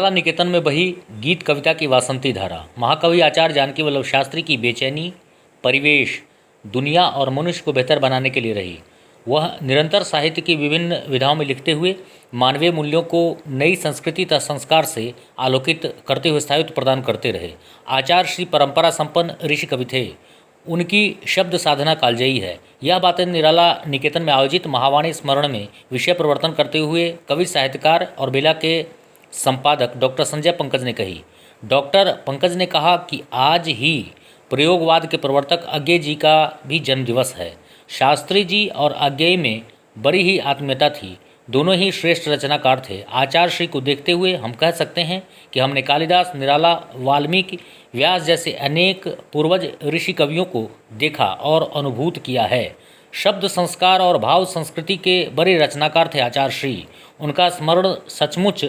निराला निकेतन में बही गीत कविता की वासंती धारा। महाकवि आचार्य जानकी वल्लभ शास्त्री की बेचैनी परिवेश, दुनिया और मनुष्य को बेहतर बनाने के लिए रही। वह निरंतर साहित्य की विभिन्न विधाओं में लिखते हुए मानवीय मूल्यों को नई संस्कृति तथा संस्कार से आलोकित करते हुए स्थायित्व प्रदान करते रहे। आचार्य श्री परंपरा संपन्न ऋषि कवि थे। उनकी शब्द साधना कालजयी है। यह बातें निराला निकेतन में आयोजित महावाणी स्मरण में विषय प्रवर्तन करते हुए कवि साहित्यकार और बेला के संपादक डॉक्टर संजय पंकज ने कही। डॉक्टर पंकज ने कहा कि आज ही प्रयोगवाद के प्रवर्तक अज्ञेय जी का भी जन्मदिवस है। शास्त्री जी और अज्ञेय में बड़ी ही आत्मीयता थी। दोनों ही श्रेष्ठ रचनाकार थे। आचार्य श्री को देखते हुए हम कह सकते हैं कि हमने कालिदास, निराला, वाल्मीकि, व्यास जैसे अनेक पूर्वज ऋषि कवियों को देखा और अनुभूत किया है। शब्द संस्कार और भाव संस्कृति के बड़े रचनाकार थे आचार्य श्री। उनका स्मरण सचमुच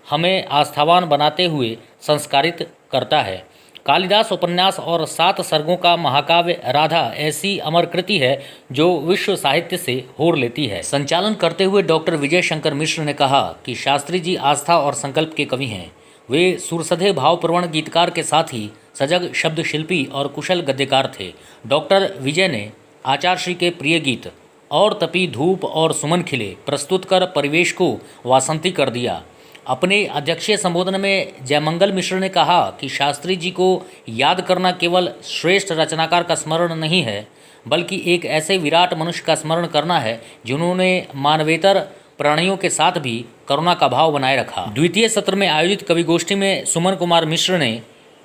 हमें आस्थावान बनाते हुए संस्कारित करता है। कालिदास उपन्यास और 7 सर्गों का महाकाव्य राधा ऐसी अमर कृति है जो विश्व साहित्य से होड़ लेती है। संचालन करते हुए डॉक्टर विजय शंकर मिश्र ने कहा कि शास्त्री जी आस्था और संकल्प के कवि हैं। वे सुरसधे भावप्रवण गीतकार के साथ ही सजग शब्द शिल्पी और कुशल गद्यकार थे। डॉक्टर विजय ने आचार्य श्री के प्रिय गीत और तपी धूप और सुमन खिले प्रस्तुत कर परिवेश को वासंती कर दिया। अपने अध्यक्षीय संबोधन में जयमंगल मिश्र ने कहा कि शास्त्री जी को याद करना केवल श्रेष्ठ रचनाकार का स्मरण नहीं है, बल्कि एक ऐसे विराट मनुष्य का स्मरण करना है जिन्होंने मानवेतर प्राणियों के साथ भी करुणा का भाव बनाए रखा। द्वितीय सत्र में आयोजित कवि गोष्ठी में सुमन कुमार मिश्र ने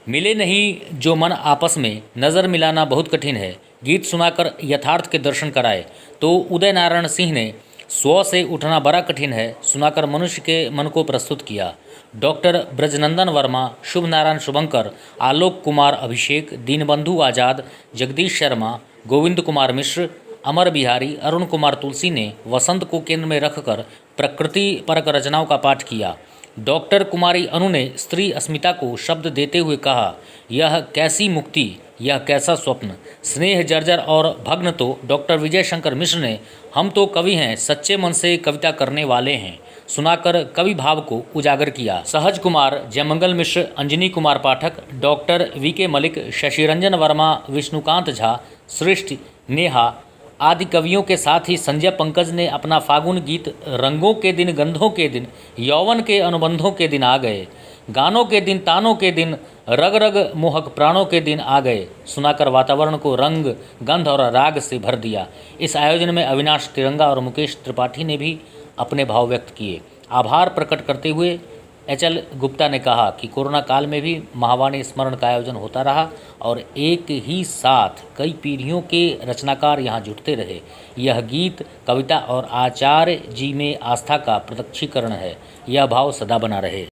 मिले नहीं जो मन आपस में, नज़र मिलाना बहुत कठिन है, गीत सुनाकर यथार्थ के दर्शन कराए, तो उदय नारायण सिंह ने स्व से उठना बड़ा कठिन है सुनाकर मनुष्य के मन को प्रस्तुत किया। डॉक्टर ब्रजनंदन वर्मा, शुभ नारायण शुभंकर, आलोक कुमार अभिषेक, दीनबंधु आज़ाद, जगदीश शर्मा, गोविंद कुमार मिश्र, अमर बिहारी, अरुण कुमार तुलसी ने वसंत को केंद्र में रखकर प्रकृति परक रचनाओं का पाठ किया। डॉक्टर कुमारी अनु ने स्त्री अस्मिता को शब्द देते हुए कहा, यह कैसी मुक्ति, यह कैसा स्वप्न, स्नेह जर्जर और भग्न। तो डॉक्टर विजय शंकर मिश्र ने हम तो कवि हैं, सच्चे मन से कविता करने वाले हैं सुनाकर कवि भाव को उजागर किया। सहज कुमार, जयमंगल मिश्र, अंजनी कुमार पाठक, डॉक्टर वीके मलिक, शशिरंजन वर्मा, विष्णुकांत झा, सृष्टि, नेहा आदि कवियों के साथ ही संजय पंकज ने अपना फागुन गीत रंगों के दिन, गंधों के दिन, यौवन के अनुबंधों के दिन आ गए, गानों के दिन, तानों के दिन, रग रग मोहक प्राणों के दिन आ गए सुनाकर वातावरण को रंग, गंध और राग से भर दिया। इस आयोजन में अविनाश तिरंगा और मुकेश त्रिपाठी ने भी अपने भाव व्यक्त किए। आभार प्रकट करते हुए एचएल गुप्ता ने कहा कि कोरोना काल में भी महावाणी स्मरण का आयोजन होता रहा और एक ही साथ कई पीढ़ियों के रचनाकार यहाँ जुटते रहे। यह गीत, कविता और आचार्य जी में आस्था का प्रत्यक्षीकरण है। यह भाव सदा बना रहे।